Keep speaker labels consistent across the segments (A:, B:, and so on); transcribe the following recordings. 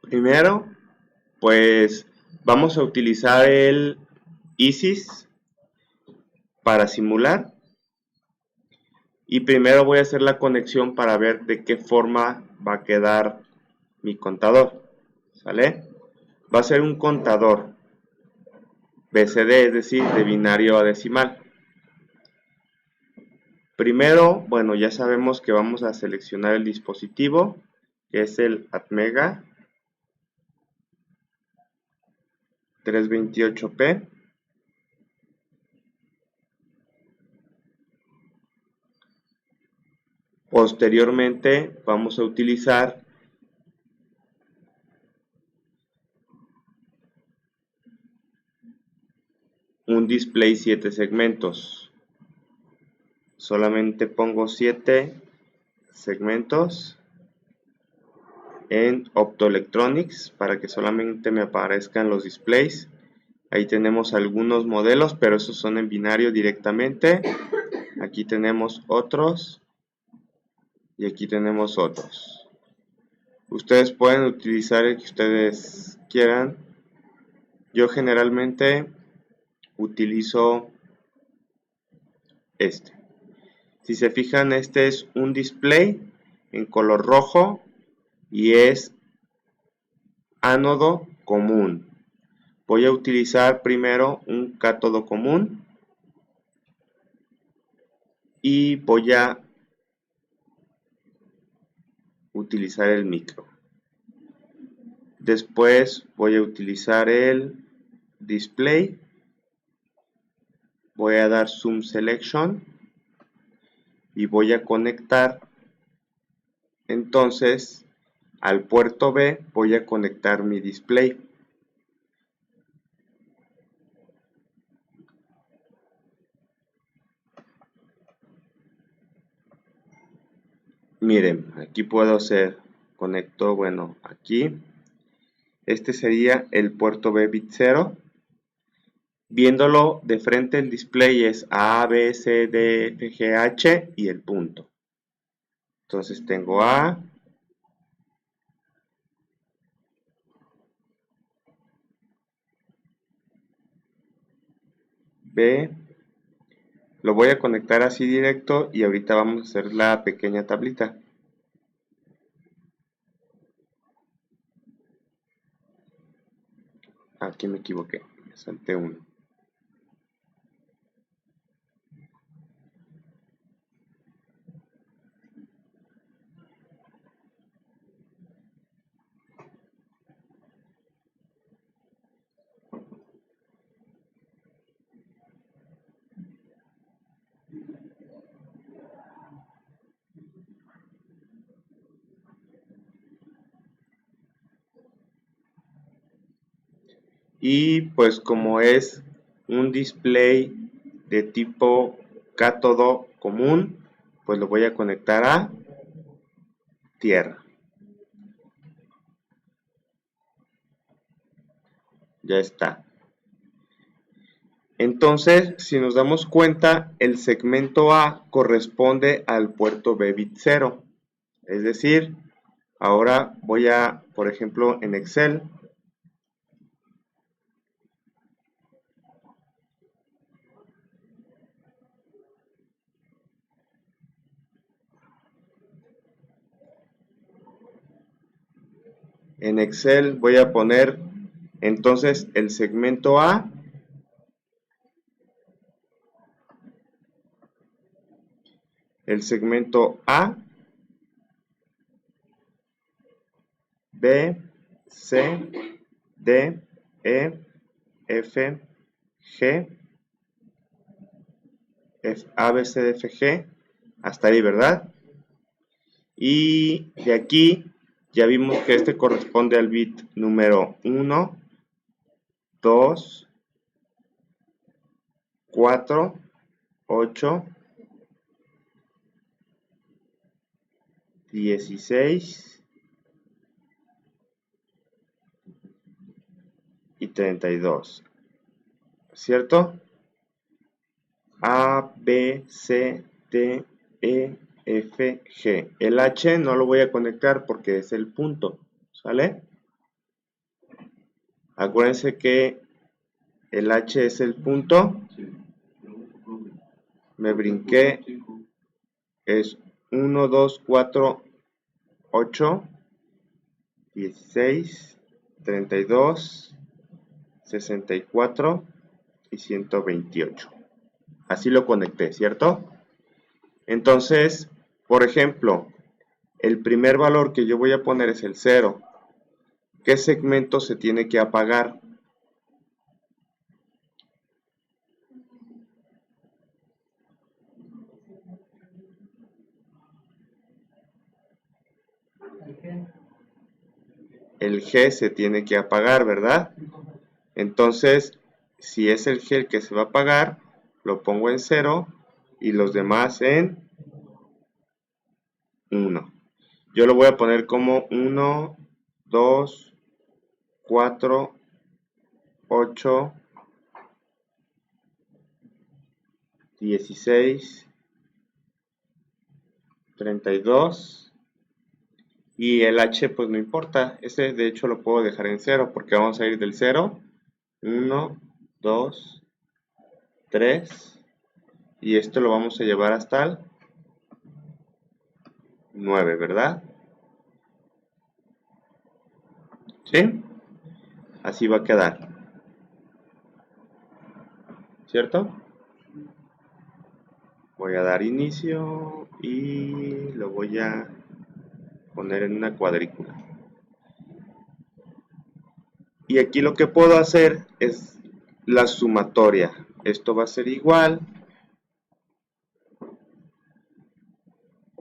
A: Primero, pues vamos a utilizar el ISIS para simular. Y primero voy a hacer la conexión para ver de qué forma va a quedar mi contador. ¿Sale? Va a ser un contador BCD, es decir, de binario a decimal. Primero, bueno, ya sabemos que vamos a seleccionar el dispositivo, que es el Atmega 328P. Posteriormente vamos a utilizar un display 7 segmentos. Solamente pongo 7 segmentos en Optoelectronics para que solamente me aparezcan los displays. Ahí tenemos algunos modelos, pero esos son en binario directamente. Aquí tenemos otros y aquí tenemos otros. Ustedes pueden utilizar el que ustedes quieran. Yo generalmente utilizo este. Si se fijan, este es un display en color rojo y es ánodo común. Voy a utilizar primero un cátodo común y voy a utilizar el micro. Después voy a utilizar el display. Voy a dar zoom selection y voy a conectar. Entonces al puerto B voy a conectar mi display. Miren, aquí puedo hacer, conecto, bueno, aquí. Este sería el puerto B bit 0. Viéndolo de frente, el display es A, B, C, D, F, G, H y el punto. Entonces tengo A, B, lo voy a conectar así directo y ahorita vamos a hacer la pequeña tablita. Aquí me equivoqué, me salté uno. Y pues como es un display de tipo cátodo común, pues lo voy a conectar a tierra. Ya está. Entonces, si nos damos cuenta, el segmento A corresponde al puerto B bit 0. Es decir, ahora voy a, por ejemplo, en Excel, voy a poner entonces el segmento A, B, C, D, E, F, G, A, B, C, D, F, G, hasta ahí, ¿verdad? Y de aquí ya vimos que este corresponde al bit número 1, 2, 4, 8, 16 y 32, ¿cierto? A, B, C, D, E, F, G. El H no lo voy a conectar porque es el punto, ¿sale? Acuérdense que el H es el punto. Me brinqué. Es 1, 2, 4, 8, 16, 32, 64 y 128. Así lo conecté, ¿cierto? Entonces, por ejemplo, el primer valor que yo voy a poner es el 0. ¿Qué segmento se tiene que apagar? El G se tiene que apagar, ¿verdad? Entonces, si es el G el que se va a apagar, lo pongo en 0 y los demás en 1. Yo lo voy a poner como 1, 2, 4, 8, 16, 32 y el H pues no importa, ese de hecho lo puedo dejar en 0 porque vamos a ir del 0, 1, 2, 3 y esto lo vamos a llevar hasta el 9, ¿verdad? ¿Sí? Así va a quedar, ¿cierto? Voy a dar inicio y lo voy a poner en una cuadrícula. Y aquí lo que puedo hacer es la sumatoria. Esto va a ser igual.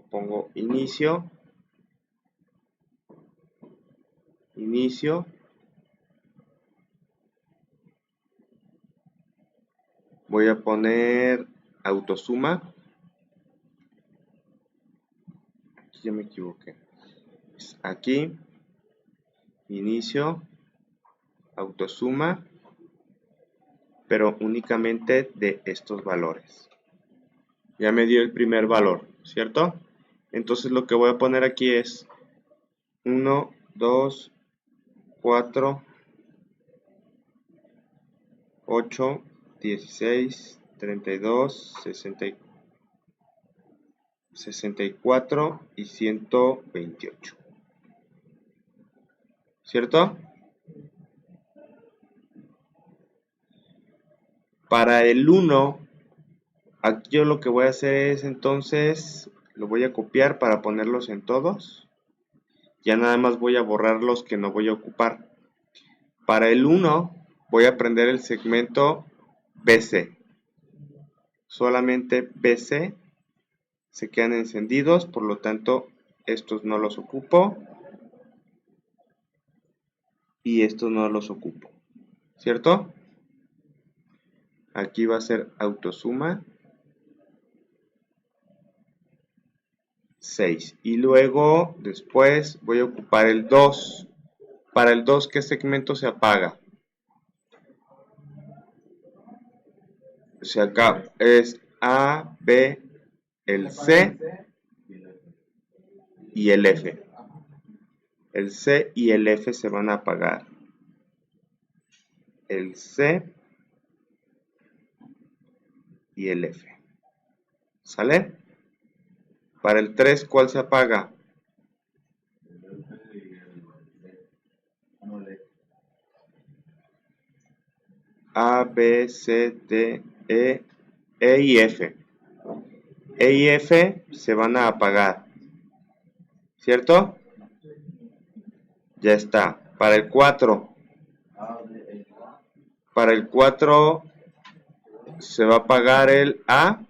A: Pongo inicio. Inicio. Voy a poner autosuma. Aquí ya me equivoqué. Aquí. Inicio. Autosuma. Pero únicamente de estos valores. Ya me dio el primer valor, ¿cierto? Entonces lo que voy a poner aquí es 1, 2, 4, 8, 16, 32, 64 y 128. ¿Cierto? Para el 1, aquí yo lo que voy a hacer es entonces, lo voy a copiar para ponerlos en todos. Ya nada más voy a borrar los que no voy a ocupar. Para el 1 voy a prender el segmento BC. Solamente BC se quedan encendidos, por lo tanto estos no los ocupo y estos no los ocupo, ¿cierto? Aquí va a ser autosuma 6 y luego después voy a ocupar el 2. Para el 2, ¿qué segmento se apaga? Se acaba, es A, B, el C y el F. El C y el F se van a apagar. El C y el F. ¿Sale? Para el 3, ¿cuál se apaga? A, B, C, D, E y F. E y F se van a apagar. ¿Cierto? Ya está. Para el 4. Para el 4 se va a apagar el A,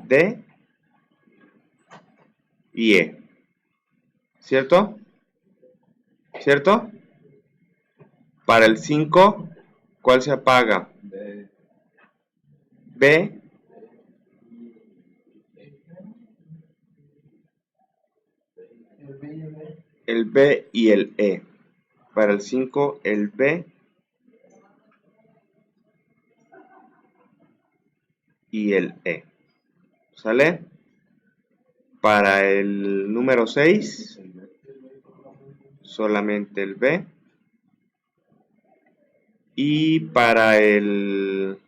A: D y E. ¿Cierto? ¿Cierto? Para el 5, ¿cuál se apaga? B, el B y el E. Para el 5, el B y el E. ¿Sale? Para el número 6, solamente el B. Y para el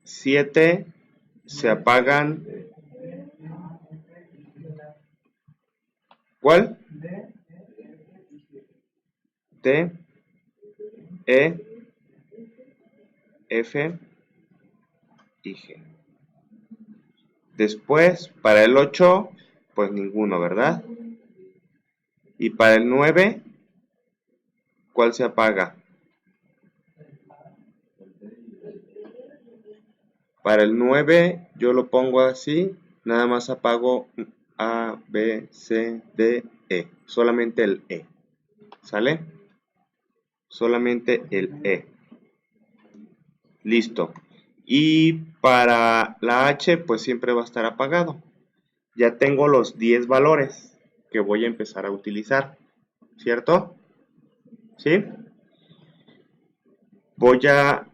A: 7 se apagan. ¿Cuál? D, E, F y G. Después, para el 8, pues ninguno, ¿verdad? Y para el 9, ¿cuál se apaga? Para el 9 yo lo pongo así, nada más apago A, B, C, D, E. Solamente el E. ¿Sale? Solamente el E. Listo. Y para la H, pues siempre va a estar apagado. Ya tengo los 10 valores que voy a empezar a utilizar. ¿Cierto? ¿Sí? Voy a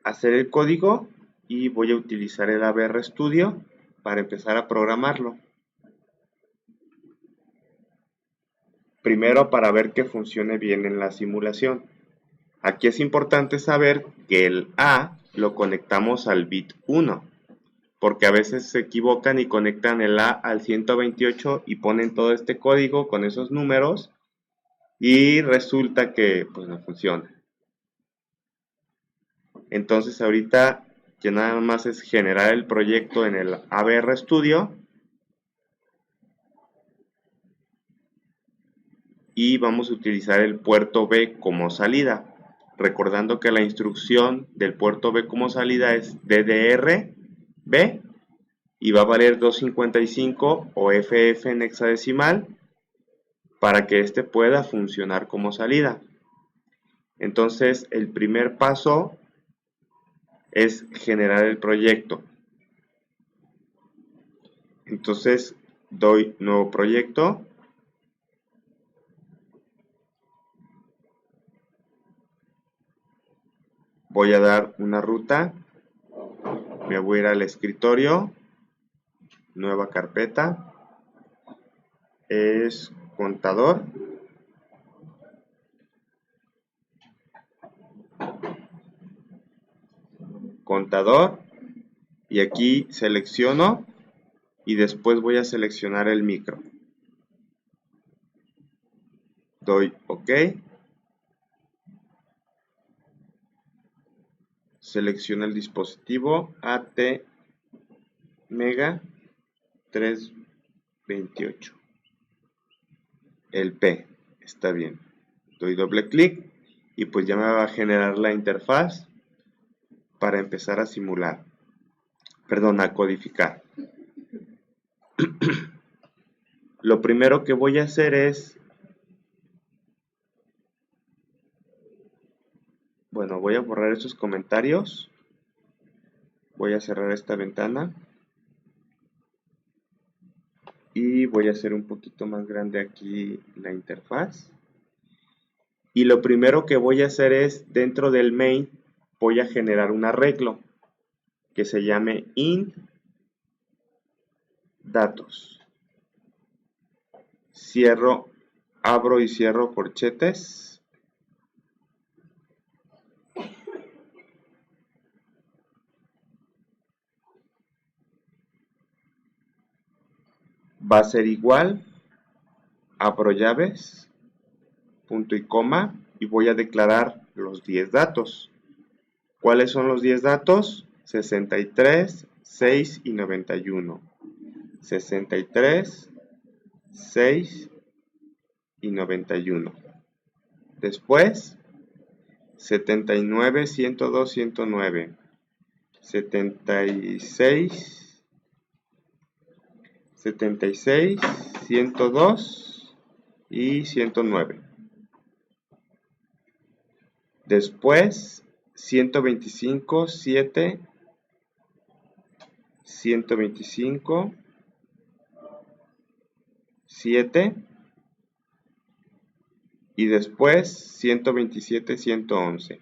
A: hacer el código y voy a utilizar el ABR Studio para empezar a programarlo. Primero para ver que funcione bien en la simulación. Aquí es importante saber que el A lo conectamos al bit 1, porque a veces se equivocan y conectan el A al 128 y ponen todo este código con esos números y resulta que pues no funciona. Entonces ahorita que nada más es generar el proyecto en el ABR Studio y vamos a utilizar el puerto B como salida, recordando que la instrucción del puerto B como salida es DDR-B y va a valer 255 o FF en hexadecimal para que este pueda funcionar como salida. Entonces el primer paso es generar el proyecto. Entonces doy nuevo proyecto. Voy a dar una ruta, me voy a ir al escritorio, nueva carpeta, es contador, y aquí selecciono y después voy a seleccionar el micro. Doy OK, selecciono el dispositivo AT Mega 328. El P, está bien. Doy doble clic y pues ya me va a generar la interfaz para empezar a simular. Perdón, a codificar. Lo primero que voy a hacer es, bueno, voy a borrar estos comentarios. Voy a cerrar esta ventana. Y voy a hacer un poquito más grande aquí la interfaz. Y lo primero que voy a hacer es, dentro del main, voy a generar un arreglo que se llame int datos. Cierro, abro y cierro corchetes. Va a ser igual, abro llaves, punto y coma, y voy a declarar los 10 datos. ¿Cuáles son los 10 datos? 63, 6 y 91. 63, 6 y 91. Después, 79, 102, 109. 76, 76, 102 y 109. Después, 125, 7, 125, 7 y después 127, 111.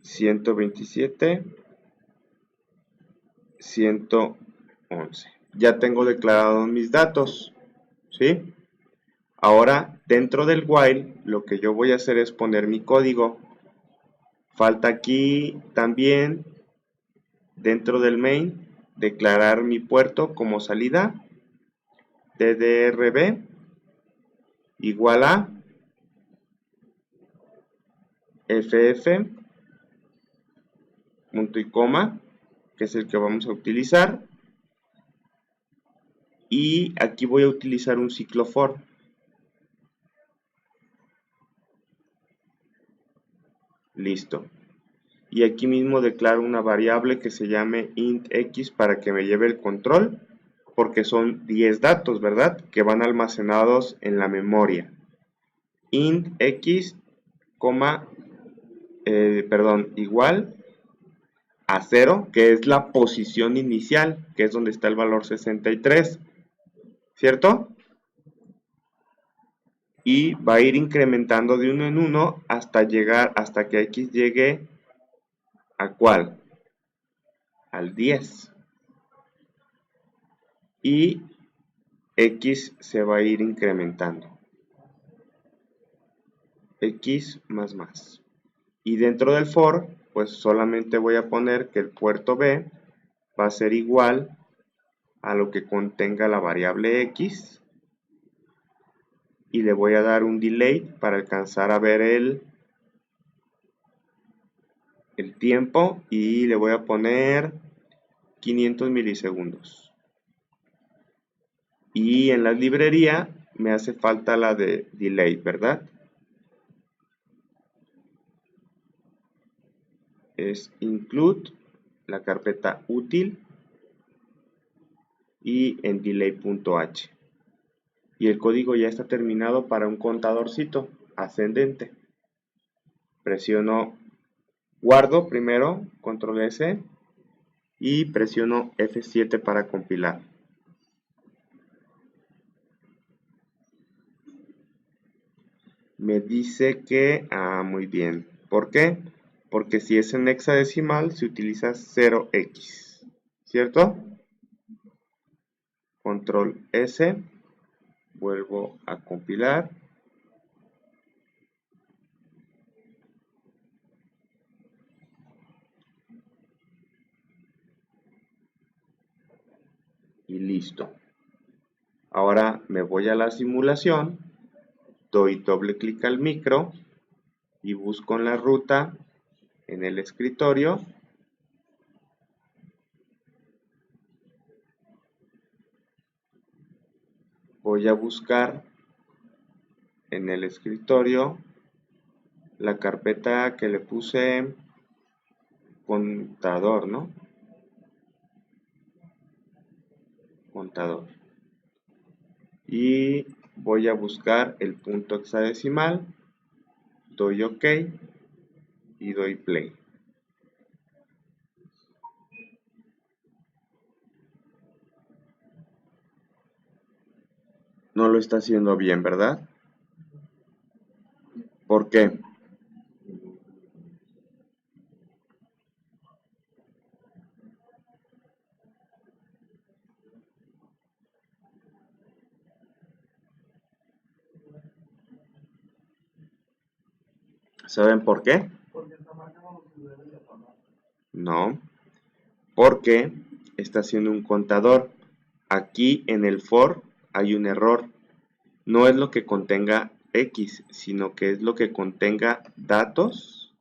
A: 127, 111. ya tengo declarados mis datos, ¿sí? Ahora, dentro del while, lo que yo voy a hacer es poner mi código. Falta aquí también, dentro del main, declarar mi puerto como salida, ddrb igual a ff, punto y coma, que es el que vamos a utilizar. Y aquí voy a utilizar un ciclo for. Listo. Y aquí mismo declaro una variable que se llame int x para que me lleve el control, porque son 10 datos, ¿verdad? Que van almacenados en la memoria. Int x, igual a 0, que es la posición inicial, que es donde está el valor 63, ¿cierto? Y va a ir incrementando de uno en uno hasta que x llegue ¿a cuál? Al 10. Y x se va a ir incrementando. X más más. Y dentro del for, pues solamente voy a poner que el puerto B va a ser igual a lo que contenga la variable x. Y le voy a dar un delay para alcanzar a ver el tiempo. Y le voy a poner 500 milisegundos. Y en la librería me hace falta la de delay, ¿verdad? Es include la carpeta útil y en delay.h. Y el código ya está terminado para un contadorcito ascendente. Presiono, guardo primero, control S, y presiono F7 para compilar. Me dice que, muy bien. ¿Por qué? Porque si es en hexadecimal se utiliza 0x, ¿cierto? Control S, vuelvo a compilar. Y listo. Ahora me voy a la simulación, doy doble clic al micro y busco en la ruta en el escritorio. Voy a buscar en el escritorio la carpeta que le puse contador, ¿no? Contador. Y voy a buscar el punto hexadecimal, doy OK y doy play. No lo está haciendo bien, ¿verdad? ¿Por qué? ¿Saben por qué? No, porque está haciendo un contador. Aquí en el for hay un error. No es lo que contenga X, sino que es lo que contenga datos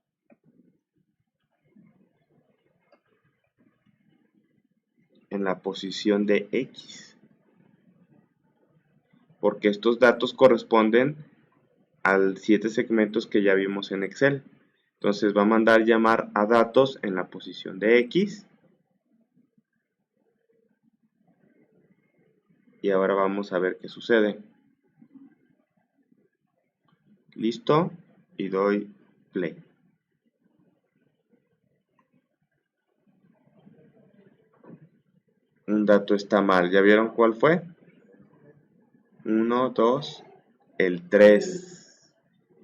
A: en la posición de X. Porque estos datos corresponden a 7 segmentos que ya vimos en Excel. Entonces va a mandar llamar a datos en la posición de X. Y ahora vamos a ver qué sucede. Listo. Y doy play. Un dato está mal. ¿Ya vieron cuál fue? 1, 2, el 3.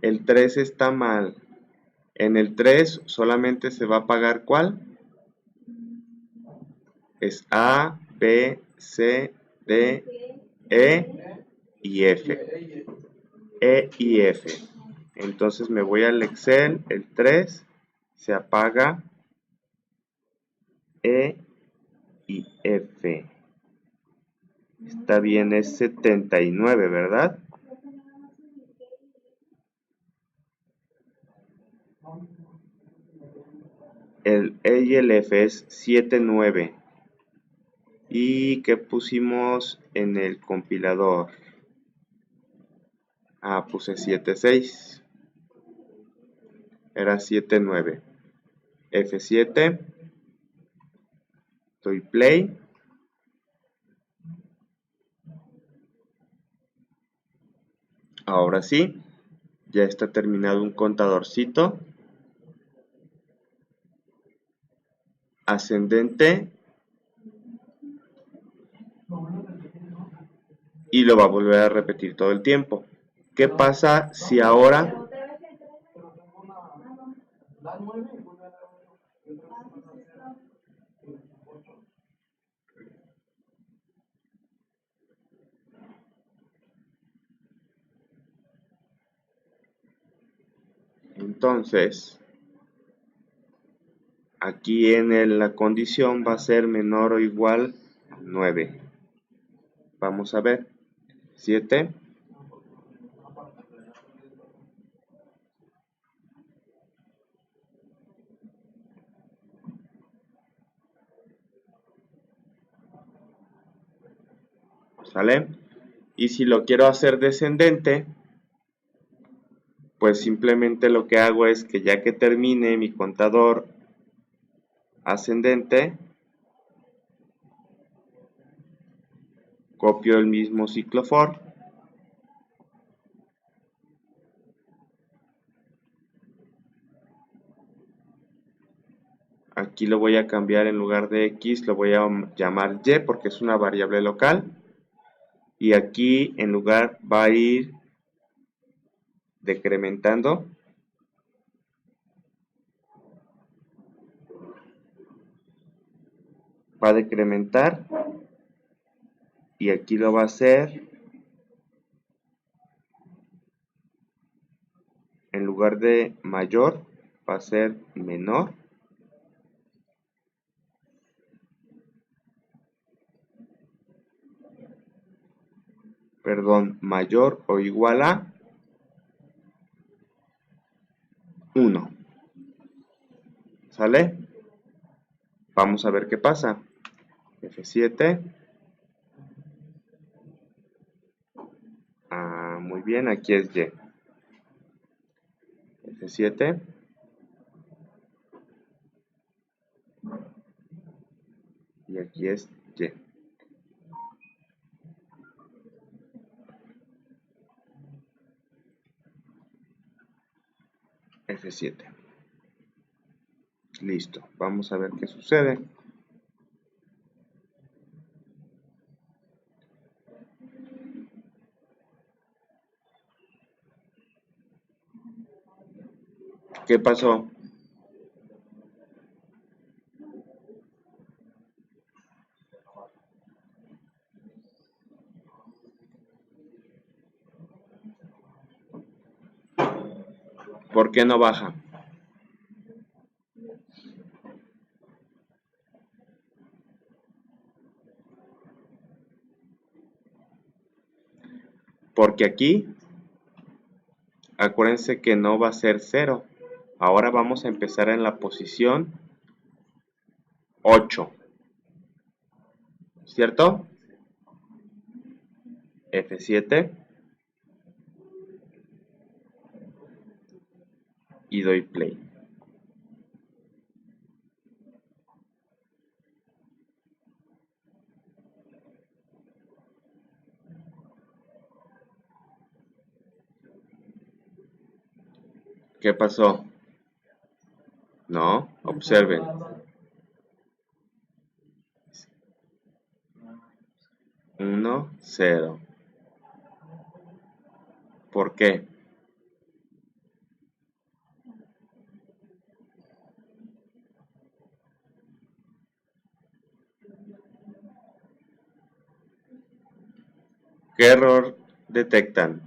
A: El 3 está mal. En el 3 solamente se va a pagar ¿cuál? Es A, B, C, D, E y F. E y F. Entonces me voy al Excel, el 3, se apaga E y F. Está bien, es 79, ¿verdad? El E y el F es 79. ¿Y qué pusimos en el compilador? Ah, puse 76. Era 79. F7. Doy play. Ahora sí, ya está terminado un contadorcito ascendente y lo va a volver a repetir todo el tiempo. ¿Qué pasa si ahora entonces aquí en la condición va a ser menor o igual a 9? Vamos a ver. 7. ¿Sale? Y si lo quiero hacer descendente, pues simplemente lo que hago es que ya que termine mi contador ascendente, copio el mismo ciclo for, aquí lo voy a cambiar, en lugar de x lo voy a llamar y porque es una variable local, y aquí en lugar va a ir decrementando va a decrementar y aquí lo va a hacer, en lugar de mayor va a ser menor, perdón, mayor o igual a 1. ¿Sale? Vamos a ver qué pasa. F7. Ah, muy bien, aquí es Y. F7. Y aquí es Y. F7. Listo. Vamos a ver qué sucede. ¿Qué pasó? ¿Por qué no baja? Porque aquí, acuérdense que no va a ser 0. Ahora vamos a empezar en la posición 8. ¿Cierto? F7 y doy play. ¿Qué pasó? No, observen. 1, 0. ¿Por qué? ¿Qué error detectan?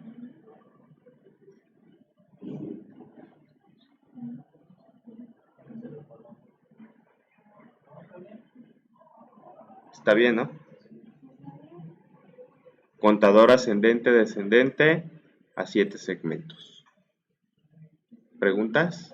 A: Está bien, ¿no? Contador ascendente descendente a 7 segmentos. ¿Preguntas?